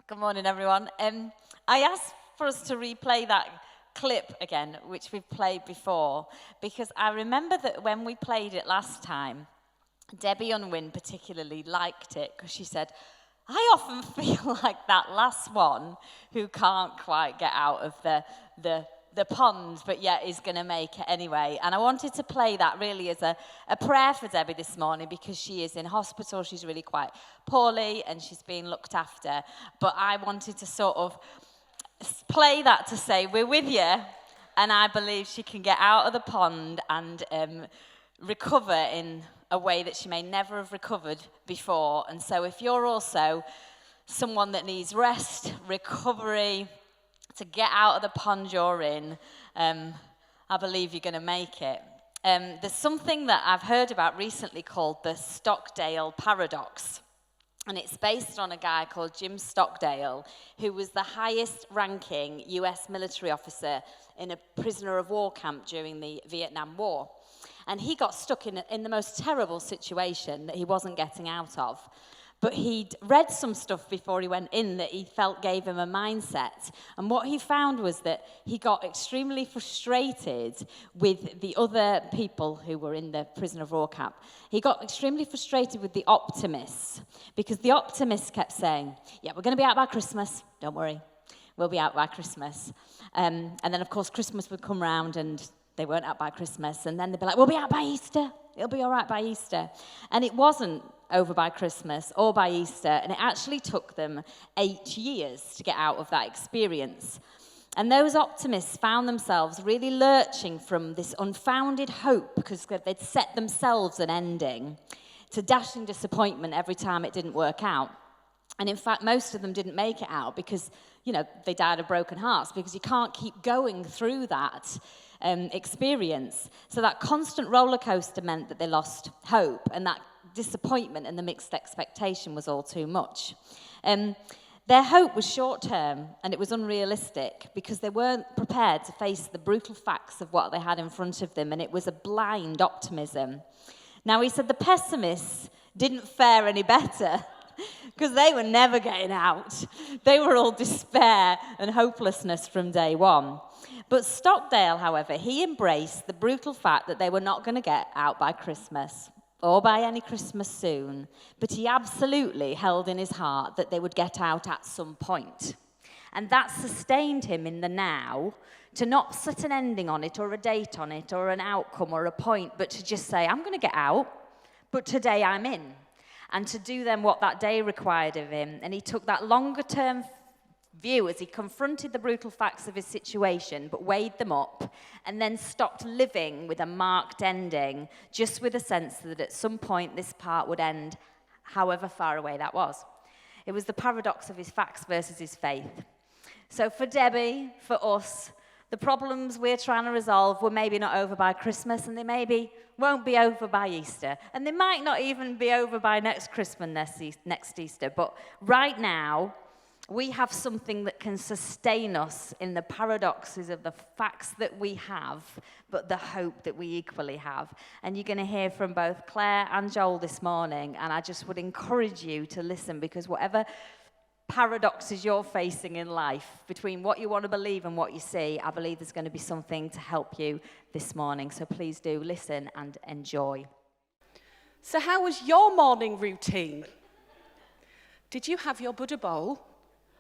Good morning, everyone. I asked for us to replay that clip again, which we've played before, because I remember that when we played it last time, Debbie Unwin particularly liked it because she said, I often feel like that last one who can't quite get out of the pond, but yet is going to make it anyway. And I wanted to play that really as a prayer for Debbie this morning because she is in hospital. She's really quite poorly and she's being looked after. But I wanted to sort of play that to say, we're with you, and I believe she can get out of the pond and recover in a way that she may never have recovered before. And so if you're also someone that needs rest, recovery, to get out of the pond you're in, I believe you're going to make it. There's something that I've heard about recently called the Stockdale Paradox. And it's based on a guy called Jim Stockdale, who was the highest ranking US military officer in a prisoner of war camp during the Vietnam War. And he got stuck in the most terrible situation that he wasn't getting out of. But he'd read some stuff before he went in that he felt gave him a mindset. And what he found was that he got extremely frustrated with the other people who were in the prisoner of war camp. He got extremely frustrated with the optimists, because the optimists kept saying, yeah, we're going to be out by Christmas, don't worry, we'll be out by Christmas. And then, of course, Christmas would come round and they weren't out by Christmas. And then they'd be like, we'll be out by Easter, it'll be all right by Easter. And it wasn't over by Christmas or by Easter, and it actually took them 8 years to get out of that experience. And those optimists found themselves really lurching from this unfounded hope because they'd set themselves an ending to dashing disappointment every time it didn't work out. And in fact, most of them didn't make it out because, they died of broken hearts, because you can't keep going through that experience. So that constant roller coaster meant that they lost hope, and that disappointment and the mixed expectation was all too much. Their hope was short-term and it was unrealistic because they weren't prepared to face the brutal facts of what they had in front of them, and it was a blind optimism. Now, he said the pessimists didn't fare any better because they were never getting out. They were all despair and hopelessness from day one. But Stockdale, however, he embraced the brutal fact that they were not going to get out by Christmas or by any Christmas soon, but he absolutely held in his heart that they would get out at some point. And that sustained him in the now, to not set an ending on it or a date on it or an outcome or a point, but to just say, I'm going to get out, but today I'm in. And to do then what that day required of him. And he took that longer-term view as he confronted the brutal facts of his situation, but weighed them up, and then stopped living with a marked ending, just with a sense that at some point this part would end, however far away that was. It was the paradox of his facts versus his faith. So for Debbie, for us, the problems we're trying to resolve were maybe not over by Christmas, and they maybe won't be over by Easter, and they might not even be over by next Christmas, next Easter, but right now, we have something that can sustain us in the paradoxes of the facts that we have, but the hope that we equally have. And you're going to hear from both Claire and Joel this morning, and I just would encourage you to listen, because whatever paradoxes you're facing in life, between what you want to believe and what you see, I believe there's going to be something to help you this morning. So please do listen and enjoy. So how was your morning routine? Did you have your Buddha bowl?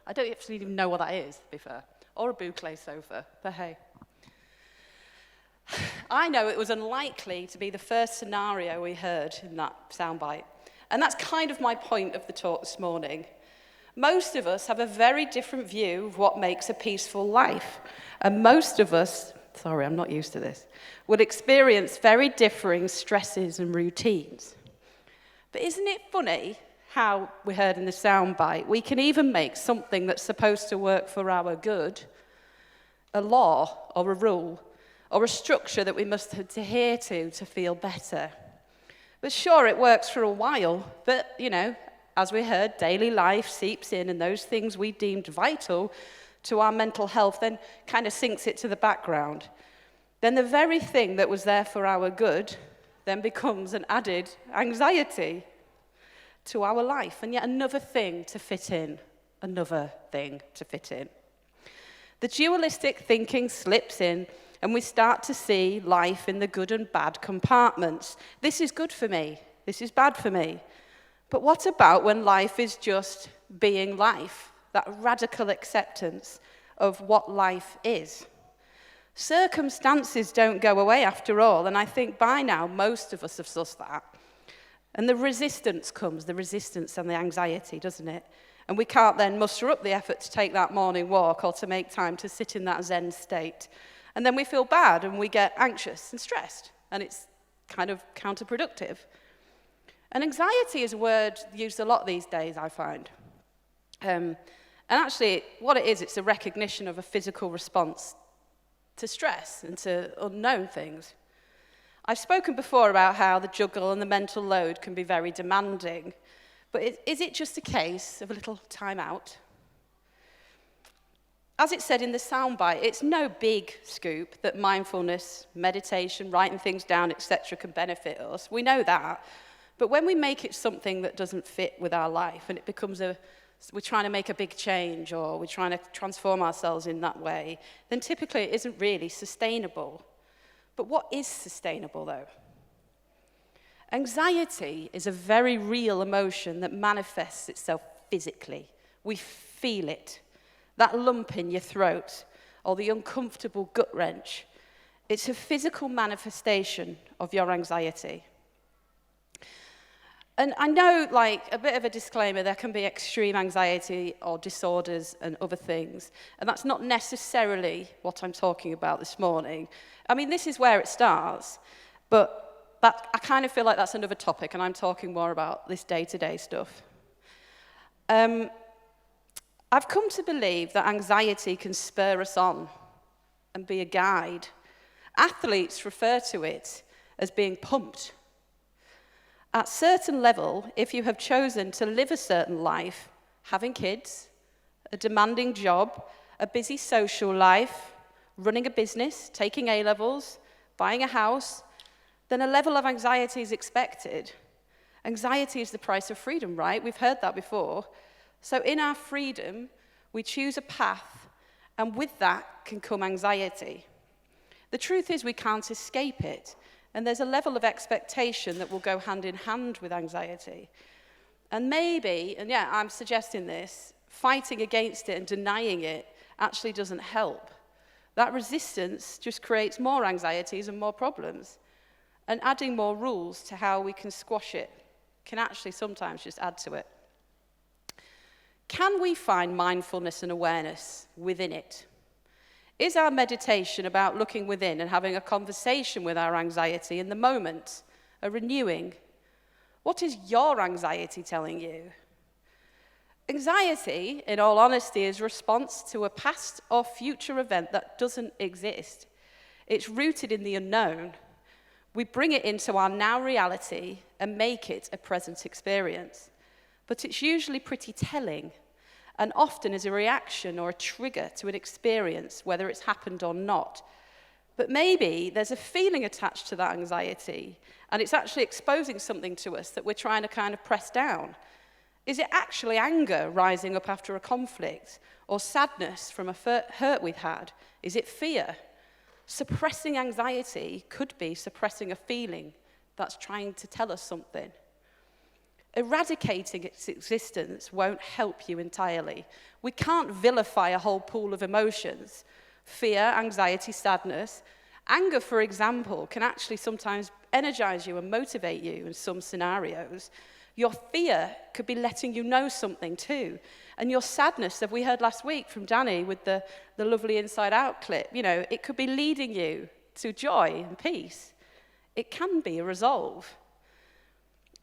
I don't actually even know what that is, to be fair. Or a boucle sofa, but hey. I know it was unlikely to be the first scenario we heard in that soundbite. And that's kind of my point of the talk this morning. Most of us have a very different view of what makes a peaceful life. And most of us, sorry, I'm not used to this, would experience very differing stresses and routines. But isn't it funny how we heard in the soundbite, we can even make something that's supposed to work for our good a law or a rule or a structure that we must adhere to feel better. But sure, it works for a while, but, as we heard, daily life seeps in, and those things we deemed vital to our mental health then kind of sinks it to the background. Then the very thing that was there for our good then becomes an added anxiety to our life, and yet another thing to fit in another thing to fit in. The dualistic thinking slips in, and we start to see life in the good and bad compartments. This is good for me. This is bad for me. But what about when life is just being life? That radical acceptance of what life is. Circumstances don't go away after all, and I think by now most of us have sussed that. And the resistance comes, the resistance and the anxiety, doesn't it? And we can't then muster up the effort to take that morning walk or to make time to sit in that Zen state. And then we feel bad and we get anxious and stressed, and it's kind of counterproductive. And anxiety is a word used a lot these days, I find. And actually, what it is, it's a recognition of a physical response to stress and to unknown things. I've spoken before about how the juggle and the mental load can be very demanding, but is it just a case of a little time out? As it said in the soundbite, it's no big scoop that mindfulness, meditation, writing things down, etc. can benefit us. We know that. But when we make it something that doesn't fit with our life and it becomes we're trying to make a big change or we're trying to transform ourselves in that way, then typically it isn't really sustainable. But what is sustainable, though? Anxiety is a very real emotion that manifests itself physically. We feel it. That lump in your throat or the uncomfortable gut wrench. It's a physical manifestation of your anxiety. And I know, like, a bit of a disclaimer, there can be extreme anxiety or disorders and other things. And that's not necessarily what I'm talking about this morning. I mean, this is where it starts. But I kind of feel like that's another topic, and I'm talking more about this day-to-day stuff. I've come to believe that anxiety can spur us on and be a guide. Athletes refer to it as being pumped. At a certain level, if you have chosen to live a certain life, having kids, a demanding job, a busy social life, running a business, taking A-levels, buying a house, then a level of anxiety is expected. Anxiety is the price of freedom, right? We've heard that before. So in our freedom, we choose a path, and with that can come anxiety. The truth is we can't escape it. And there's a level of expectation that will go hand in hand with anxiety. And maybe, and yeah, I'm suggesting this, fighting against it and denying it actually doesn't help. That resistance just creates more anxieties and more problems. And adding more rules to how we can squash it can actually sometimes just add to it. Can we find mindfulness and awareness within it? Is our meditation about looking within and having a conversation with our anxiety in the moment, a renewing? What is your anxiety telling you? Anxiety, in all honesty, is a response to a past or future event that doesn't exist. It's rooted in the unknown. We bring it into our now reality and make it a present experience. But it's usually pretty telling, and often is a reaction or a trigger to an experience, whether it's happened or not. But maybe there's a feeling attached to that anxiety, and it's actually exposing something to us that we're trying to kind of press down. Is it actually anger rising up after a conflict, or sadness from a hurt we've had? Is it fear? Suppressing anxiety could be suppressing a feeling that's trying to tell us something. Eradicating its existence won't help you entirely. We can't vilify a whole pool of emotions. Fear, anxiety, sadness. Anger, for example, can actually sometimes energize you and motivate you in some scenarios. Your fear could be letting you know something too. And your sadness, that we heard last week from Danny with the lovely Inside Out clip, it could be leading you to joy and peace. It can be a resolve.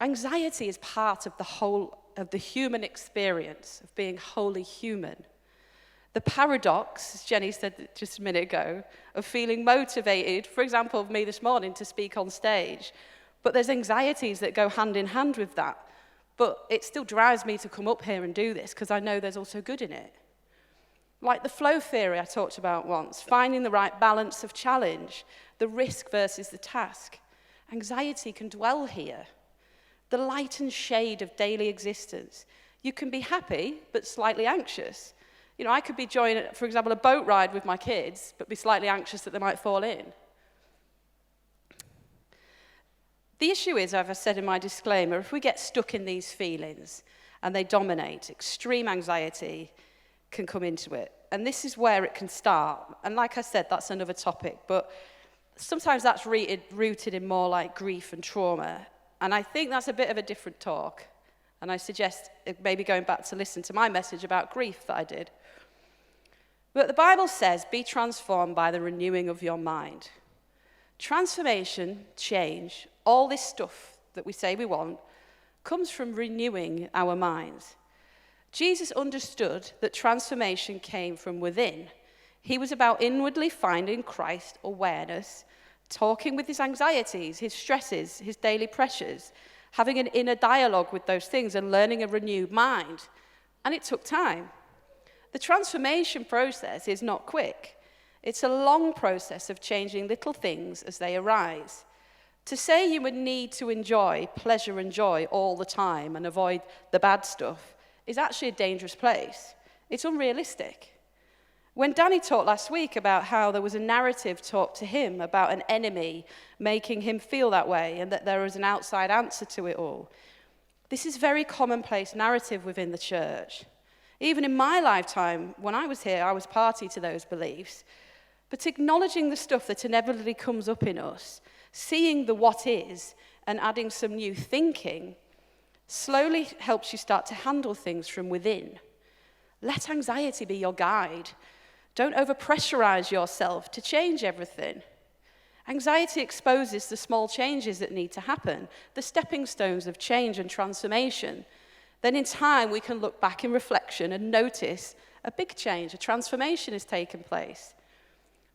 Anxiety is part of the whole of the human experience of being wholly human. The paradox, as Jenny said just a minute ago, of feeling motivated, for example, of me this morning to speak on stage, but there's anxieties that go hand in hand with that. But it still drives me to come up here and do this because I know there's also good in it. Like the flow theory I talked about once, finding the right balance of challenge, the risk versus the task. Anxiety can dwell here. The light and shade of daily existence. You can be happy, but slightly anxious. You know, I could be enjoying, for example, a boat ride with my kids, but be slightly anxious that they might fall in. The issue is, as I said in my disclaimer, if we get stuck in these feelings and they dominate, extreme anxiety can come into it. And this is where it can start. And like I said, that's another topic. But sometimes that's rooted in more like grief and trauma. And I think that's a bit of a different talk. And I suggest maybe going back to listen to my message about grief that I did. But the Bible says, be transformed by the renewing of your mind. Transformation, change, all this stuff that we say we want, comes from renewing our minds. Jesus understood that transformation came from within. He was about inwardly finding Christ awareness, talking with his anxieties, his stresses, his daily pressures, having an inner dialogue with those things and learning a renewed mind. And it took time. The transformation process is not quick. It's a long process of changing little things as they arise. To say you would need to enjoy pleasure and joy all the time and avoid the bad stuff is actually a dangerous place. It's unrealistic. When Danny talked last week about how there was a narrative taught to him about an enemy making him feel that way and that there was an outside answer to it all, this is very commonplace narrative within the church. Even in my lifetime, when I was here, I was party to those beliefs. But acknowledging the stuff that inevitably comes up in us, seeing the what is, and adding some new thinking, slowly helps you start to handle things from within. Let anxiety be your guide. Don't overpressurize yourself to change everything. Anxiety exposes the small changes that need to happen, the stepping stones of change and transformation. Then in time, we can look back in reflection and notice a big change, a transformation has taken place.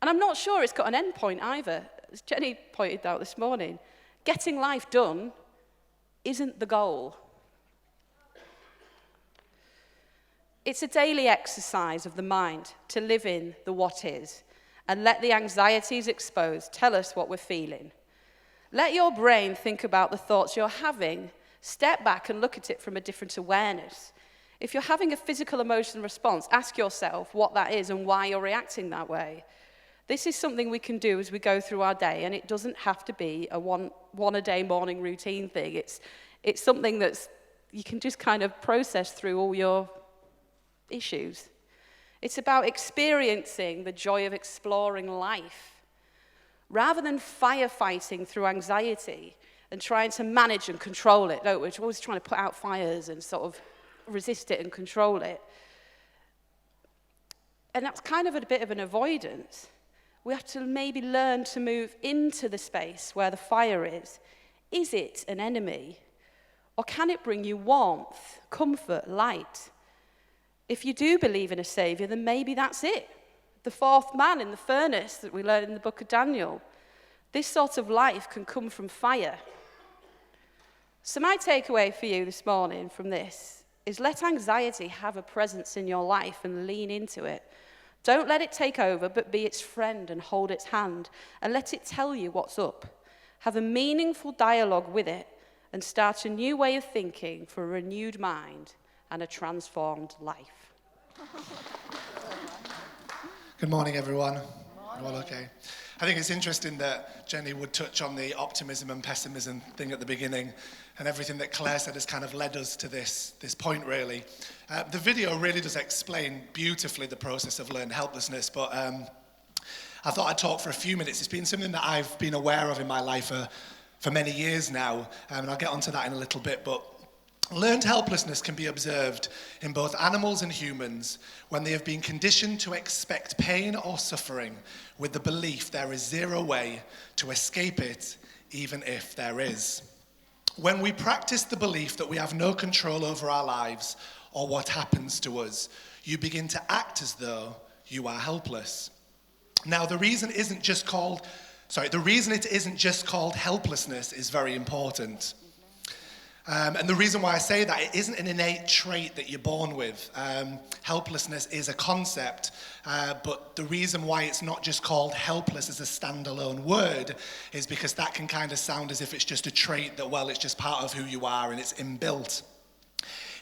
And I'm not sure it's got an end point either. As Jenny pointed out this morning, getting life done isn't the goal. It's a daily exercise of the mind to live in the what is and let the anxieties exposed tell us what we're feeling. Let your brain think about the thoughts you're having. Step back and look at it from a different awareness. If you're having a physical emotional response, ask yourself what that is and why you're reacting that way. This is something we can do as we go through our day, and it doesn't have to be a one-a-day morning routine thing. It's something that's you can just kind of process through all your issues. It's about experiencing the joy of exploring life. Rather than firefighting through anxiety and trying to manage and control it, we're always trying to put out fires and sort of resist it and control it. And that's kind of a bit of an avoidance. We have to maybe learn to move into the space where the fire is. Is it an enemy? Or can it bring you warmth, comfort, light? If you do believe in a Saviour, then maybe that's it. The fourth man in the furnace that we learn in the book of Daniel. This sort of life can come from fire. So my takeaway for you this morning from this is let anxiety have a presence in your life and lean into it. Don't let it take over, but be its friend and hold its hand and let it tell you what's up. Have a meaningful dialogue with it and start a new way of thinking for a renewed mind and a transformed life. Good morning, everyone. All okay? I think it's interesting that Jenny would touch on the optimism and pessimism thing at the beginning, and everything that Claire said has kind of led us to this point, really. The video really does explain beautifully the process of learned helplessness, but I thought I'd talk for a few minutes. It's been something that I've been aware of in my life for many years now, and I'll get onto that in a little bit, but learned helplessness can be observed in both animals and humans when they have been conditioned to expect pain or suffering with the belief there is zero way to escape it, even if there is. When we practice the belief that we have no control over our lives or what happens to us, you begin to act as though you are helpless. Now, the reason it isn't just called helplessness is very important. And the reason why I say that, it isn't an innate trait that you're born with. Helplessness is a concept, but the reason why it's not just called helpless as a standalone word is because that can kind of sound as if it's just a trait that, well, it's just part of who you are and it's inbuilt.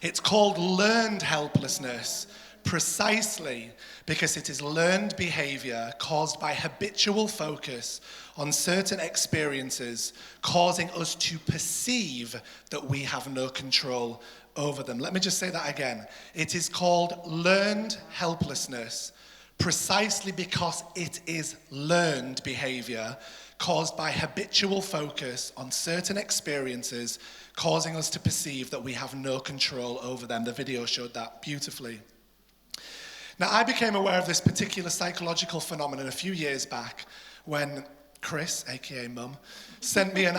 It's called learned helplessness precisely because it is learned behavior caused by habitual focus on certain experiences, causing us to perceive that we have no control over them. Let me just say that again. It is called learned helplessness precisely because it is learned behavior caused by habitual focus on certain experiences, causing us to perceive that we have no control over them. The video showed that beautifully. Now, I became aware of this particular psychological phenomenon a few years back when Chris, aka Mum, sent me an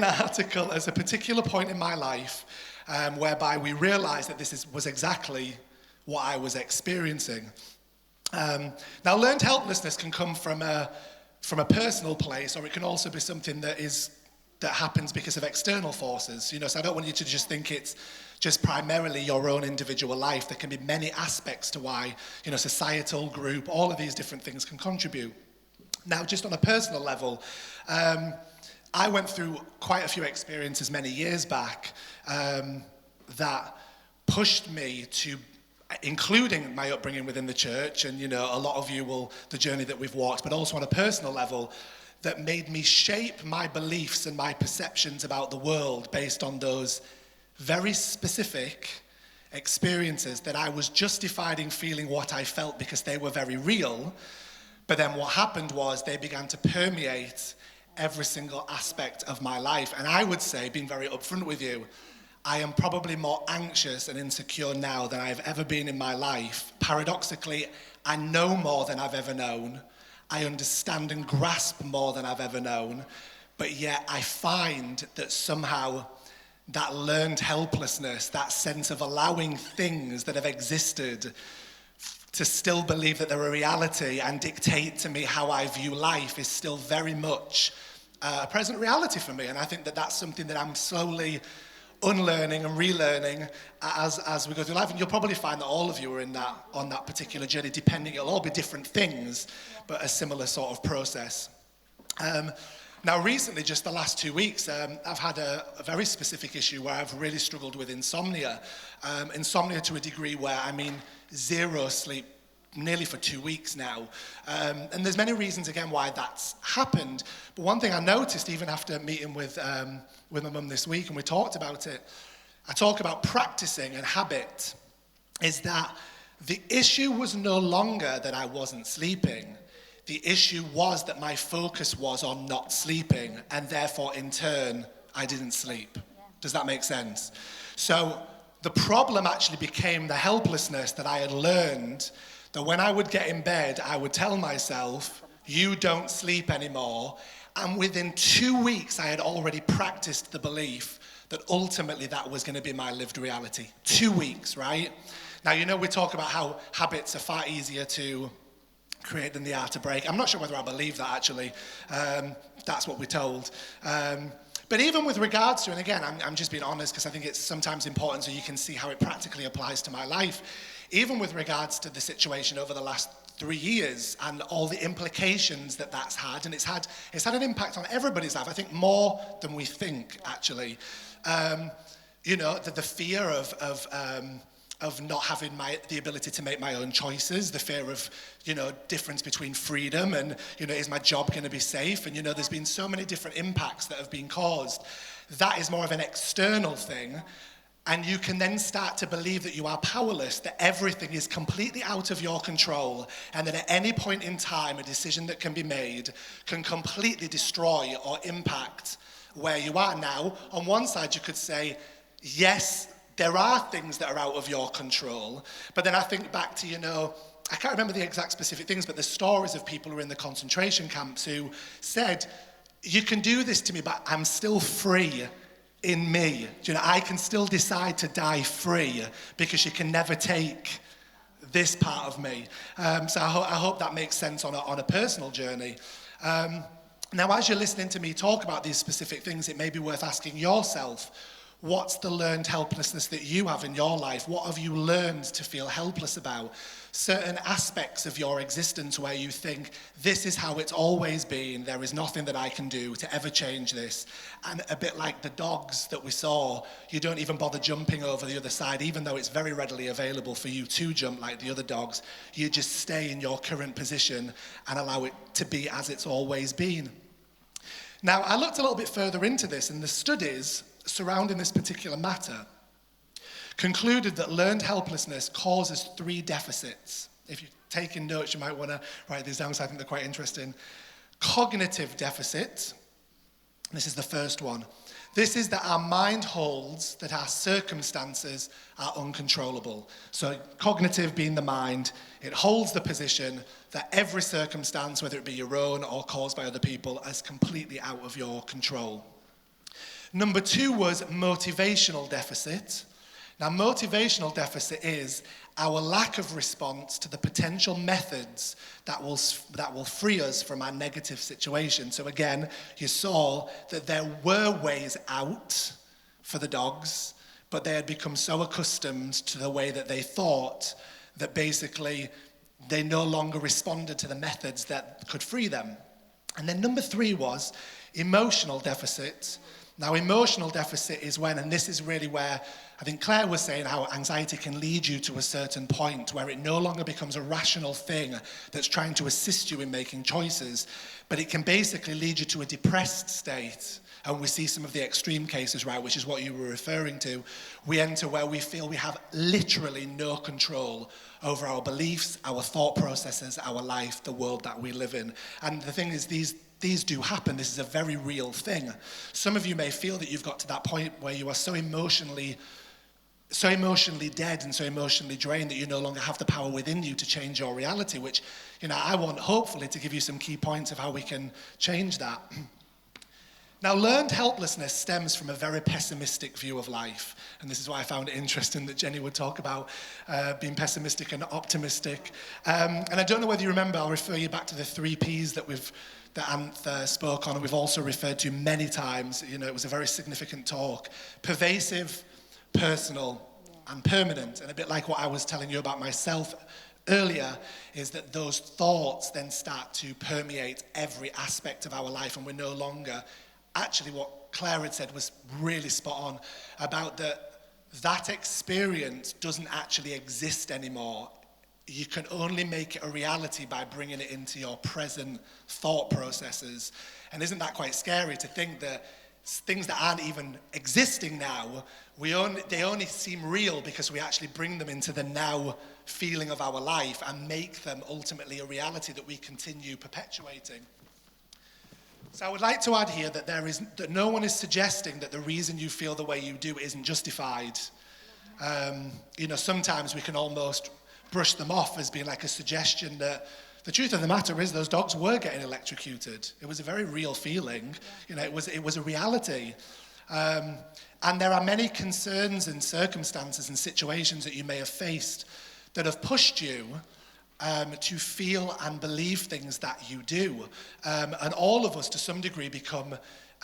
article as a particular point in my life whereby we realized that this was exactly what I was experiencing. Now, learned helplessness can come from a personal place, or it can also be something that happens because of external forces. So I don't want you to just think it's just primarily your own individual life. There can be many aspects to why, societal, group, all of these different things can contribute. Now, just on a personal level, I went through quite a few experiences many years back that pushed me to, including my upbringing within the church, and a lot of you the journey that we've walked, but also on a personal level, that made me shape my beliefs and my perceptions about the world based on those very specific experiences that I was justified in feeling what I felt because they were very real. But then what happened was they began to permeate every single aspect of my life. And I would say, being very upfront with you, I am probably more anxious and insecure now than I've ever been in my life. Paradoxically, I know more than I've ever known. I understand and grasp more than I've ever known. But yet I find that somehow that learned helplessness, that sense of allowing things that have existed to still believe that they're a reality and dictate to me how I view life, is still very much a present reality for me. And I think that that's something that I'm slowly unlearning and relearning as we go through life. And you'll probably find that all of you are on that particular journey, depending, it'll all be different things, but a similar sort of process. Now, recently, just the last 2 weeks, I've had a very specific issue where I've really struggled with insomnia. Insomnia to a degree where, zero sleep nearly for 2 weeks now. And there's many reasons, again, why that's happened. But one thing I noticed, even after meeting with my mum this week, and we talked about it, I talk about practicing and habit, is that the issue was no longer that I wasn't sleeping. The issue was that my focus was on not sleeping, and therefore, in turn, I didn't sleep. Yeah. Does that make sense? So the problem actually became the helplessness that I had learned, that when I would get in bed, I would tell myself, you don't sleep anymore. And within 2 weeks, I had already practiced the belief that ultimately that was going to be my lived reality. 2 weeks, right? Now, we talk about how habits are far easier to create than they are to break. I'm not sure whether I believe that, actually. That's what we're told. But even with regards to, and again, I'm just being honest because I think it's sometimes important so you can see how it practically applies to my life. Even with regards to the situation over the last 3 years and all the implications that that's had, and it's had an impact on everybody's life, I think more than we think, actually. The fear of not having the ability to make my own choices, the fear of, difference between freedom and, is my job going to be safe? And, there's been so many different impacts that have been caused. That is more of an external thing. And you can then start to believe that you are powerless, that everything is completely out of your control, and that at any point in time, a decision that can be made can completely destroy or impact where you are now. On one side, you could say, yes, there are things that are out of your control, but then I think back to, I can't remember the exact specific things, but the stories of people who are in the concentration camps who said, you can do this to me, but I'm still free in me. I can still decide to die free because you can never take this part of me. So I hope that makes sense on a personal journey. Now, as you're listening to me talk about these specific things, it may be worth asking yourself, What's the learned helplessness that you have in your life? What have you learned to feel helpless about? Certain aspects of your existence where you think, this is how it's always been, there is nothing that I can do to ever change this. And a bit like the dogs that we saw, you don't even bother jumping over the other side, even though it's very readily available for you to jump like the other dogs. You just stay in your current position and allow it to be as it's always been. Now, I looked a little bit further into this, and the studies surrounding this particular matter concluded that learned helplessness causes 3 deficits. If you're taking notes, you might want to write these down because I think they're quite interesting. Cognitive deficit, this is the first one. This is that our mind holds that our circumstances are uncontrollable. So cognitive being the mind, it holds the position that every circumstance, whether it be your own or caused by other people, is completely out of your control. Number 2 was motivational deficit. Now, motivational deficit is our lack of response to the potential methods that will free us from our negative situation. So again, you saw that there were ways out for the dogs, but they had become so accustomed to the way that they thought that basically they no longer responded to the methods that could free them. And then number 3 was emotional deficit. Now, emotional deficit is when, and this is really where I think Claire was saying how anxiety can lead you to a certain point where it no longer becomes a rational thing that's trying to assist you in making choices, but it can basically lead you to a depressed state. And we see some of the extreme cases, right, which is what you were referring to. We enter where we feel we have literally no control over our beliefs, our thought processes, our life, the world that we live in. And the thing is, these do happen. This is a very real thing. Some of you may feel that you've got to that point where you are so emotionally dead and so emotionally drained that you no longer have the power within you to change your reality, which, I want hopefully to give you some key points of how we can change that. Now, learned helplessness stems from a very pessimistic view of life. And this is why I found it interesting that Jenny would talk about being pessimistic and optimistic. And I don't know whether you remember, I'll refer you back to the 3 Ps that Anth spoke on, and we've also referred to many times. It was a very significant talk. Pervasive, personal, and permanent. And a bit like what I was telling you about myself earlier, is that those thoughts then start to permeate every aspect of our life, and we're no longer... Actually, what Claire had said was really spot on about that experience doesn't actually exist anymore. You can only make it a reality by bringing it into your present thought processes. And isn't that quite scary to think that things that aren't even existing now, they only seem real because we actually bring them into the now feeling of our life and make them ultimately a reality that we continue perpetuating. So I would like to add here that no one is suggesting that the reason you feel the way you do isn't justified. Sometimes we can almost brush them off as being like a suggestion that the truth of the matter is those dogs were getting electrocuted. It was a very real feeling. It was a reality. And there are many concerns and circumstances and situations that you may have faced that have pushed you to feel and believe things that you do. And all of us, to some degree, become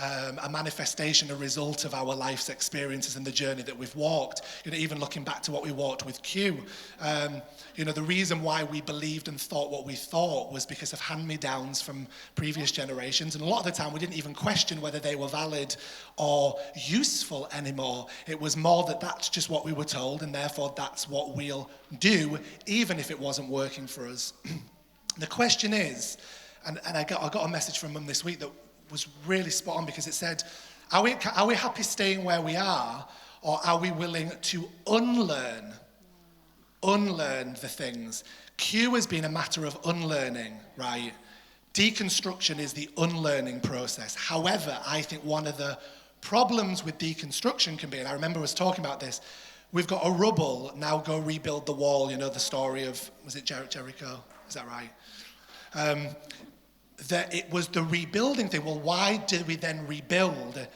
a manifestation, a result of our life's experiences and the journey that we've walked. Even looking back to what we walked with Q, the reason why we believed and thought what we thought was because of hand-me-downs from previous generations. And a lot of the time, we didn't even question whether they were valid or useful anymore. It was more that that's just what we were told, and therefore that's what we'll do, even if it wasn't working for us. The question is, and I got a message from Mum this week that was really spot on, because it said, are we happy staying where we are, or are we willing to unlearn the things? Q has been a matter of unlearning, right? Deconstruction is the unlearning process. However, I think one of the problems with deconstruction can be, and I remember us talking about this, we've got a rubble, now go rebuild the wall. The story of, was it Jericho? Is that right? That it was the rebuilding thing. Well, why did we then rebuild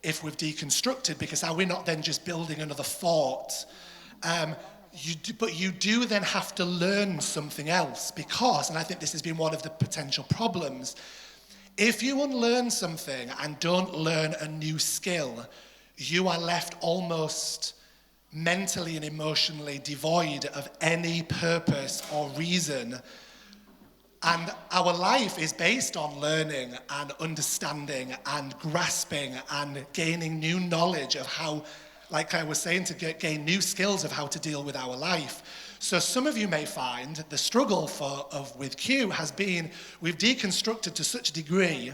if we've deconstructed? Because are we not then just building another fort? But you do then have to learn something else, because, and I think this has been one of the potential problems, if you unlearn something and don't learn a new skill, you are left almost mentally and emotionally devoid of any purpose or reason. And our life is based on learning and understanding and grasping and gaining new knowledge of how, like I was saying, to gain new skills of how to deal with our life. So some of you may find the struggle with Q has been, we've deconstructed to such a degree.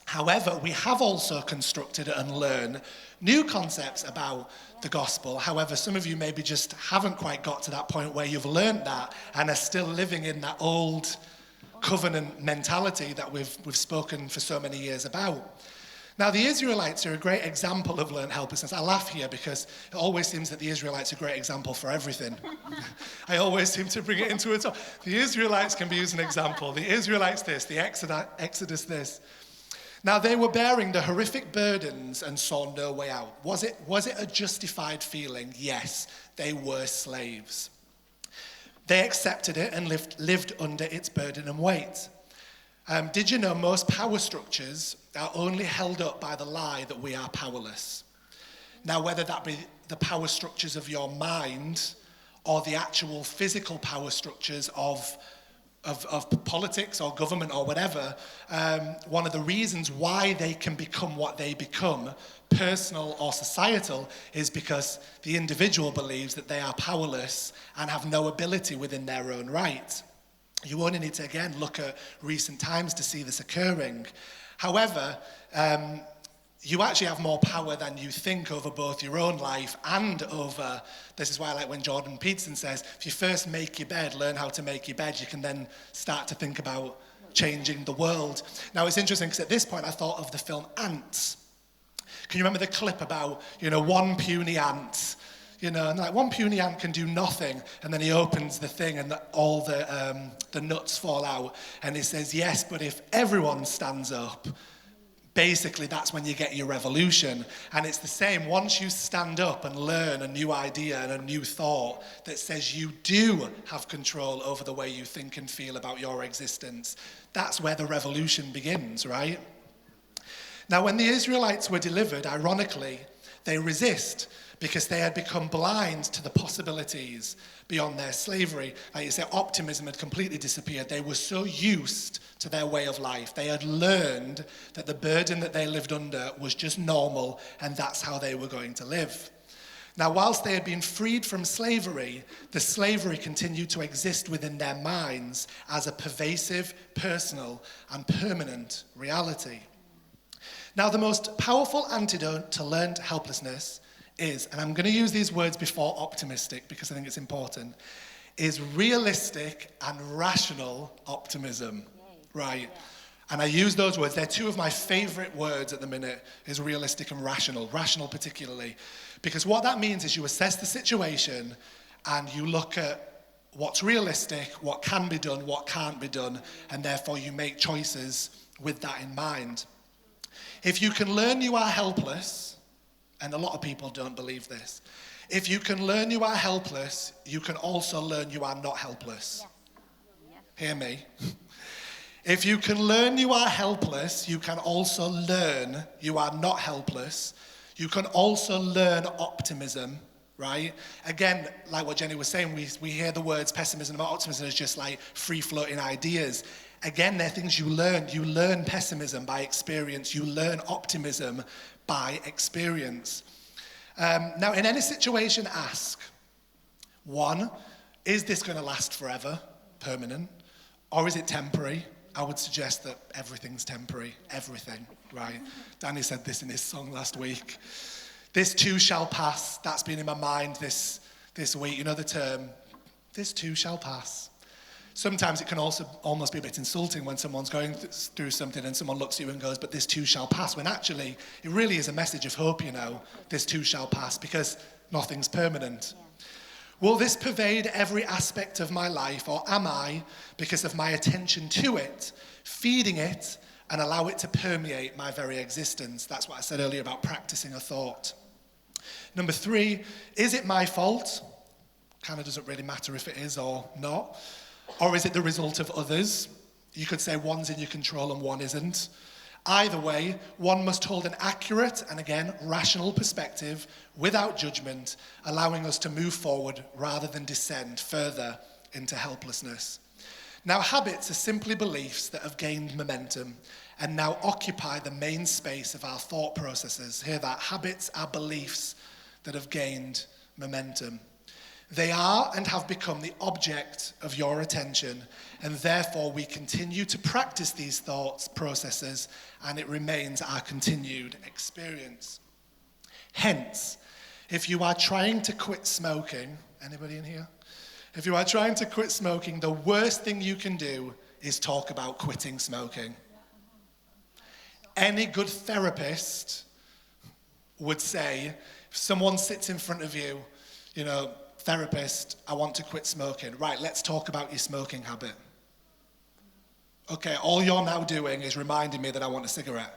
However, we have also constructed and learned new concepts about the gospel. However, some of you maybe just haven't quite got to that point where you've learned that and are still living in that old covenant mentality that we've spoken for so many years about. Now, the Israelites are a great example of learned helplessness. I laugh here because it always seems that the Israelites are a great example for everything. I always seem to bring it into it. The Israelites can be used as an example. The Israelites this, the Exodus this. Now, they were bearing the horrific burdens and saw no way out. Was it a justified feeling? Yes, they were slaves. They accepted it and lived under its burden and weight. Did you know most power structures are only held up by the lie that we are powerless? Now, whether that be the power structures of your mind or the actual physical power structures of politics or government or whatever, one of the reasons why they can become what they become, personal or societal, is because the individual believes that they are powerless and have no ability within their own right. You only need to, again, look at recent times to see this occurring. However, you actually have more power than you think over both your own life and over, this is why I like when Jordan Peterson says, if you first make your bed, learn how to make your bed, you can then start to think about changing the world. Now, it's interesting because at this point I thought of the film Ants. Can you remember the clip about, one puny ant? And like one puny ant can do nothing, and then he opens the thing and all the nuts fall out, and he says, yes, but if everyone stands up, basically that's when you get your revolution. And it's the same, once you stand up and learn a new idea and a new thought that says you do have control over the way you think and feel about your existence, that's where the revolution begins, right? Now, when the Israelites were delivered, ironically, they resist because they had become blind to the possibilities beyond their slavery. Like you say, optimism had completely disappeared. They were so used to their way of life. They had learned that the burden that they lived under was just normal, and that's how they were going to live. Now, whilst they had been freed from slavery, the slavery continued to exist within their minds as a pervasive, personal, and permanent reality. Now, the most powerful antidote to learned helplessness is, and I'm going to use these words before optimistic because I think it's important, is realistic and rational optimism. Right? And I use those words. They're two of my favorite words at the minute, is realistic and rational particularly. Because what that means is you assess the situation and you look at what's realistic, what can be done, what can't be done, and therefore you make choices with that in mind. If you can learn you are helpless, and a lot of people don't believe this, if you can learn you are helpless, you can also learn you are not helpless. Yeah. Hear me. If you can learn you are helpless, you can also learn you are not helpless. You can also learn optimism, right? Again, like what Jenny was saying, we hear the words pessimism and optimism as just like free-floating ideas. Again, they're things you learn. You learn pessimism by experience. You learn optimism by experience. Now, in any situation, ask, 1, is this going to last forever, permanent, or is it temporary? I would suggest that everything's temporary, everything, right? Danny said this in his song last week. This too shall pass. That's been in my mind this week. You know the term, this too shall pass. Sometimes it can also almost be a bit insulting when someone's going through something and someone looks at you and goes, but this too shall pass, when actually it really is a message of hope, this too shall pass, because nothing's permanent. Yeah. Will this pervade every aspect of my life, or am I, because of my attention to it, feeding it and allow it to permeate my very existence? That's what I said earlier about practicing a thought. Number 3, is it my fault? Kind of doesn't really matter if it is or not. Or is it the result of others? You could say one's in your control and one isn't. Either way, one must hold an accurate and again, rational perspective without judgment, allowing us to move forward rather than descend further into helplessness. Now, habits are simply beliefs that have gained momentum and now occupy the main space of our thought processes. Hear that? Habits are beliefs that have gained momentum. They are and have become the object of your attention, and therefore we continue to practice these thoughts processes, and it remains our continued experience. Hence, if you are trying to quit smoking, anybody in here? If you are trying to quit smoking, the worst thing you can do is talk about quitting smoking. Any good therapist would say, if someone sits in front of you, therapist, I want to quit smoking. Right, let's talk about your smoking habit. Okay, all you're now doing is reminding me that I want a cigarette.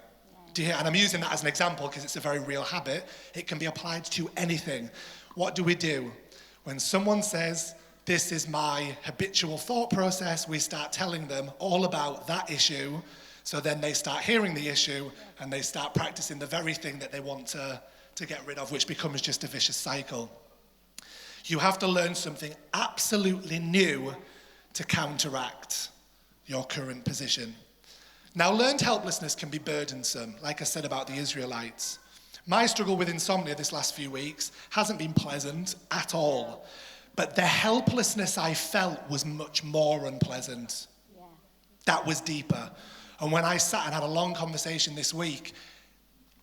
Do you hear? And I'm using that as an example because it's a very real habit. It can be applied to anything. What do? When someone says, this is my habitual thought process, we start telling them all about that issue. So then they start hearing the issue and they start practicing the very thing that they want to get rid of, which becomes just a vicious cycle. You have to learn something absolutely new to counteract your current position. Now, learned helplessness can be burdensome, like I said about the Israelites. My struggle with insomnia this last few weeks hasn't been pleasant at all, but the helplessness I felt was much more unpleasant. Yeah. That was deeper. And when I sat and had a long conversation this week,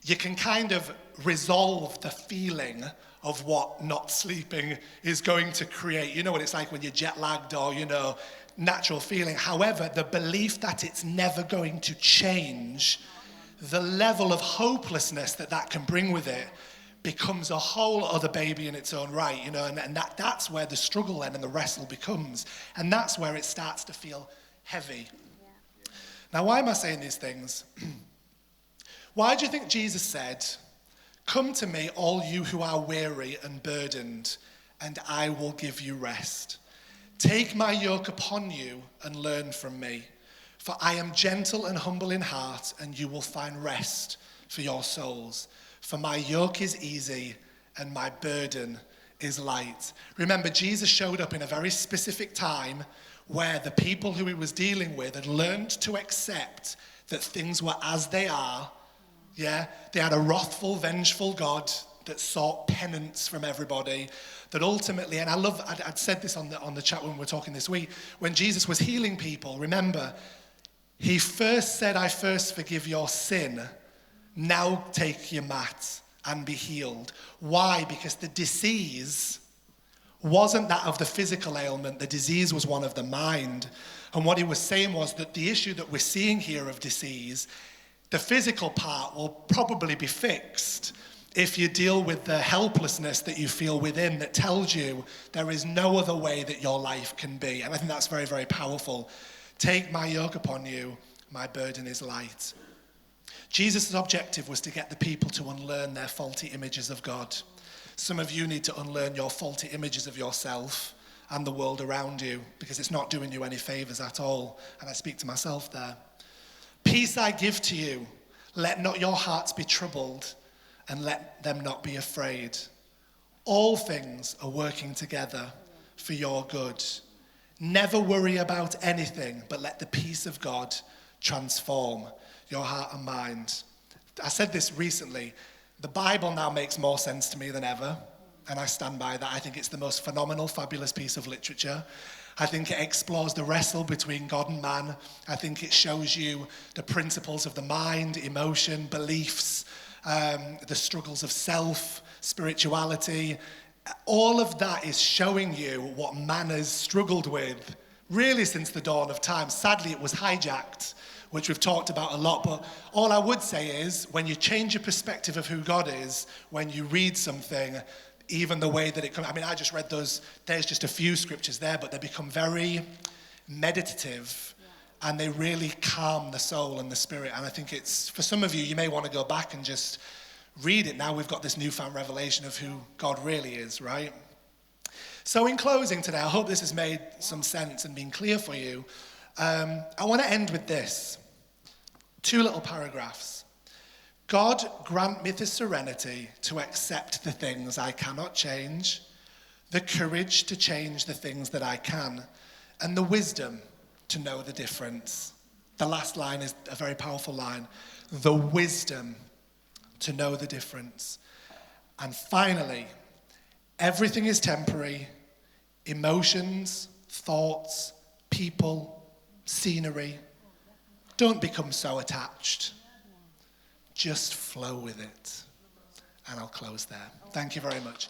you can kind of resolve the feeling of what not sleeping is going to create. You know what it's like when you're jet lagged or, natural feeling. However, the belief that it's never going to change, the level of hopelessness that can bring with it becomes a whole other baby in its own right, and that's where the struggle then and the wrestle becomes. And that's where it starts to feel heavy. Yeah. Now, why am I saying these things? Why do you think Jesus said, "Come to me, all you who are weary and burdened, and I will give you rest. Take my yoke upon you and learn from me, for I am gentle and humble in heart, and you will find rest for your souls. For my yoke is easy and my burden is light." Remember, Jesus showed up in a very specific time where the people who he was dealing with had learned to accept that things were as they are. Yeah, they had a wrathful, vengeful God that sought penance from everybody. That ultimately, and I'd said this on the chat when we were talking this week, when Jesus was healing people, remember, he first said, "I first forgive your sin. Now take your mat and be healed." Why? Because the disease wasn't that of the physical ailment. The disease was one of the mind. And what he was saying was that the issue that we're seeing here of disease, the physical part will probably be fixed if you deal with the helplessness that you feel within that tells you there is no other way that your life can be. And I think that's very, very powerful. Take my yoke upon you, my burden is light. Jesus' objective was to get the people to unlearn their faulty images of God. Some of you need to unlearn your faulty images of yourself and the world around you because it's not doing you any favors at all. And I speak to myself there. Peace I give to you. Let not your hearts be troubled and let them not be afraid. All things are working together for your good. Never worry about anything, but let the peace of God transform your heart and mind. I said this recently. The Bible now makes more sense to me than ever, and I stand by that. I think it's the most phenomenal, fabulous piece of literature. I think it explores the wrestle between God and man. I think it shows you the principles of the mind, emotion, beliefs, the struggles of self, spirituality. All of that is showing you what man has struggled with, really since the dawn of time. Sadly, it was hijacked, which we've talked about a lot, but all I would say is, when you change your perspective of who God is, when you read something, even the way that it comes, I just read those, there's just a few scriptures there, but they become very meditative, and they really calm the soul and the spirit. And I think it's, for some of you, you may want to go back and just read it. Now we've got this newfound revelation of who God really is, right? So in closing today, I hope this has made some sense and been clear for you. I want to end with this. 2 little paragraphs. God, grant me the serenity to accept the things I cannot change, the courage to change the things that I can, and the wisdom to know the difference. The last line is a very powerful line. The wisdom to know the difference. And finally, everything is temporary. Emotions, thoughts, people, scenery. Don't become so attached. Just flow with it. And I'll close there. Thank you very much.